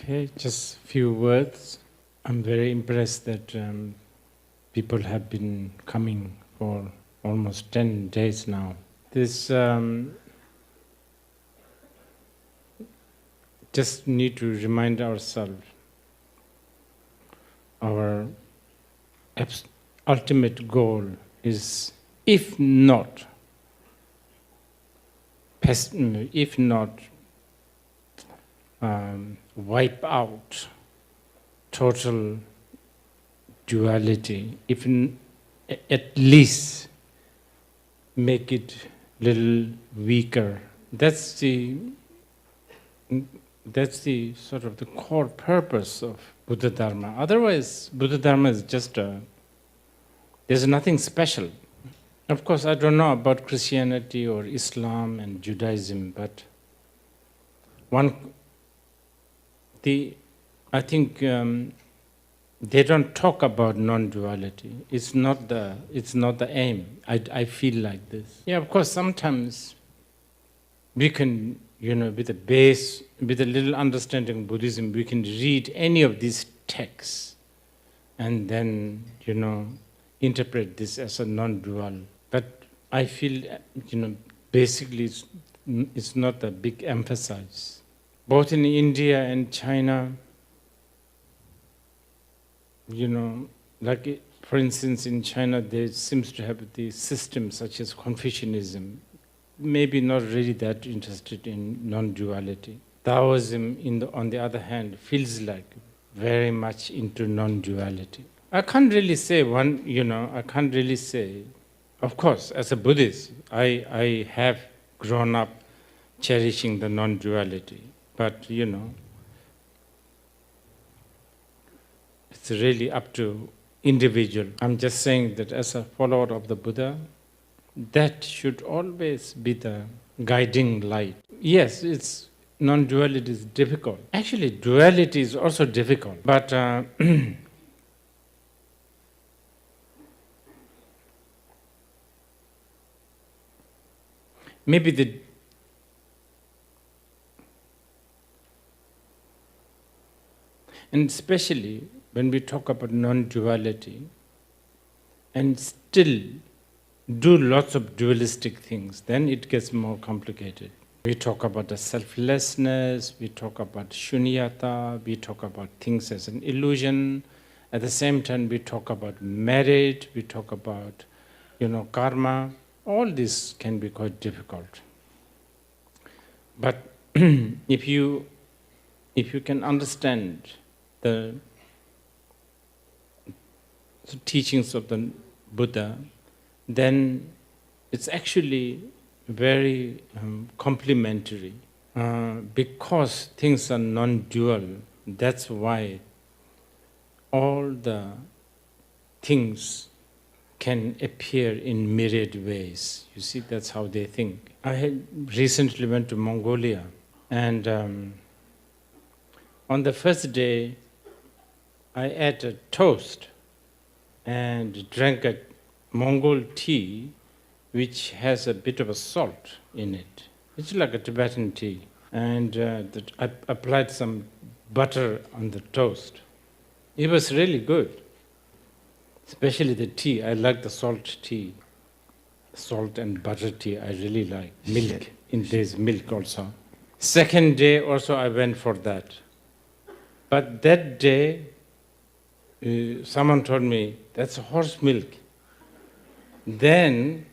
Okay, just few words. I'm very impressed that people have been coming for almost 10 days now. This just need to remind ourselves our ultimate goal is, if not wipe out total duality, at least make it little weaker. That's the sort of the core purpose of Buddha Dharma. Otherwise, Buddha Dharma is just there's nothing special. Of course, I don't know about Christianity or Islam and Judaism, but I think they don't talk about non-duality. It's not the aim. I feel like this. Yeah, of course, sometimes we can, with a little understanding of Buddhism, we can read any of these texts and then, interpret this as a non-dual. But I feel, basically it's not a big emphasis. Both in India and China, for instance, in China, there seems to have the system such as Confucianism, maybe not really that interested in non-duality. Taoism, on the other hand, feels like very much into non-duality. I can't really say of course, as a Buddhist, I have grown up cherishing the non-duality, but it's really up to individual. I'm just saying that as a follower of the Buddha, that should always be the guiding light. Yes, non-duality is difficult. Actually, duality is also difficult, but maybe and especially when we talk about non-duality and still do lots of dualistic things, then it gets more complicated. We talk about the selflessness, we talk about shunyata, we talk about things as an illusion. At the same time, we talk about merit, we talk about, karma. All this can be quite difficult. But if you can understand the teachings of the Buddha, then it's actually very complementary. Because things are non-dual, that's why all the things can appear in myriad ways. You see, that's how they think. I had recently went to Mongolia, and on the first day, I ate a toast and drank a Mongol tea which has a bit of a salt in it. It's like a Tibetan tea. And I applied some butter on the toast. It was really good. Especially the tea. I like the salt tea. Salt and butter tea, I really like. Milk. There's milk also. Second day also I went for that. But that day, someone told me, that's horse milk. Then,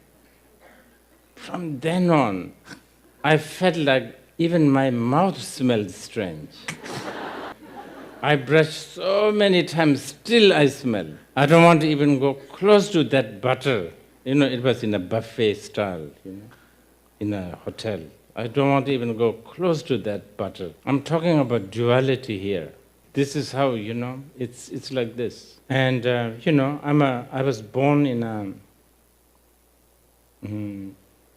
from then on, I felt like even my mouth smelled strange. I brushed so many times, still I smell. I don't want to even go close to that butter. It was in a buffet style, in a hotel. I don't want to even go close to that butter. I'm talking about duality here. This is how, it's like this. And, I was born in a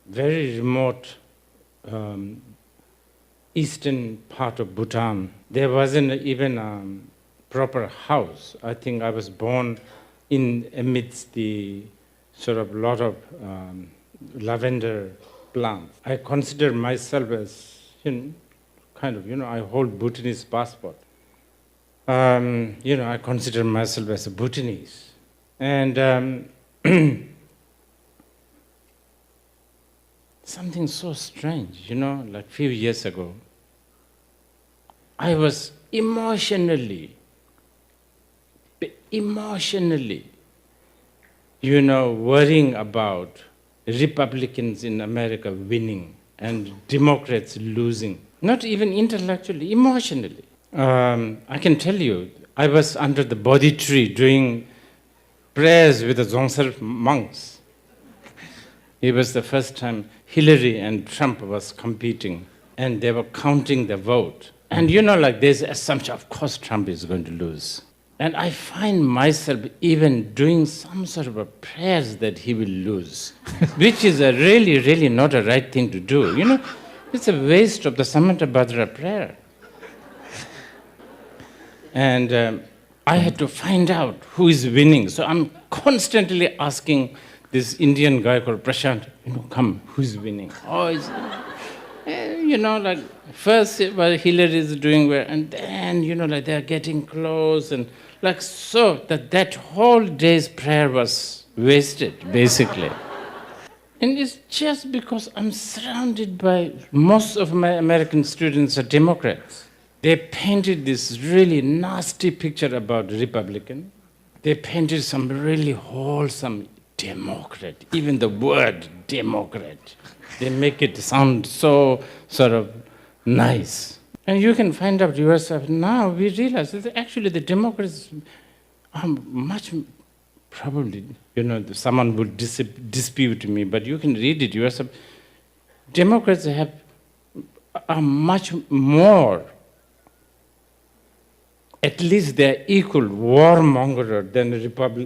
very remote eastern part of Bhutan. There wasn't even a proper house. I think I was born amidst the sort of lot of lavender plants. I consider myself as, I hold Bhutanese passport. I consider myself as a Bhutanese. And something so strange, like a few years ago, I was emotionally, worrying about Republicans in America winning and Democrats losing. Not even intellectually, emotionally. I can tell you, I was under the Bodhi tree doing prayers with the Dzongsa monks. It was the first time Hillary and Trump was competing, and they were counting the vote. And there's an assumption, of course Trump is going to lose. And I find myself even doing some sort of a prayers that he will lose, which is a really, really not a right thing to do. It's a waste of the Samantabhadra prayer. And I had to find out who is winning. So I'm constantly asking this Indian guy called Prashant, come, who's winning? Oh, first Hillary is doing well, and then, they're getting close, and so that whole day's prayer was wasted, basically. And it's just because I'm surrounded by, most of my American students are Democrats. They painted this really nasty picture about Republican. They painted some really wholesome Democrat, even the word Democrat. They make it sound so sort of nice. And you can find out yourself, now we realize that actually the Democrats are much, probably, someone would dispute me, but you can read it yourself. Democrats are much more, at least they're equal warmonger than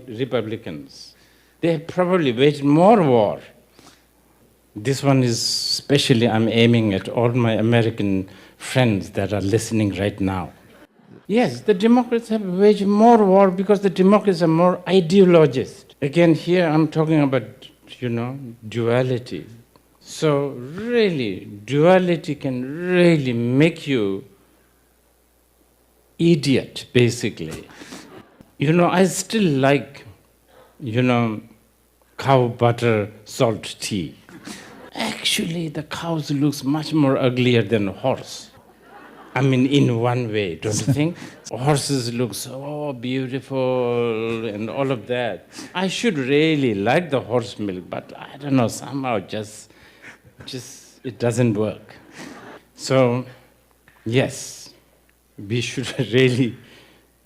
Republicans. They have probably waged more war. This one is especially, I'm aiming at all my American friends that are listening right now. Yes, the Democrats have waged more war because the Democrats are more ideologist. Again, here I'm talking about, duality. So really, duality can really make you idiot, basically. I still like, cow butter salt tea. Actually, the cows looks much more uglier than a horse. I mean, in one way, don't you think? Horses look so beautiful and all of that. I should really like the horse milk, but I don't know, somehow just it doesn't work. So, yes, we should really,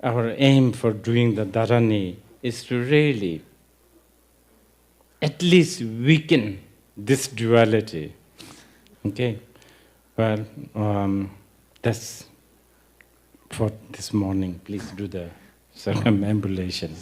our aim for doing the Dharani is to really at least weaken this duality. Okay? Well, that's for this morning. Please do the circumambulation.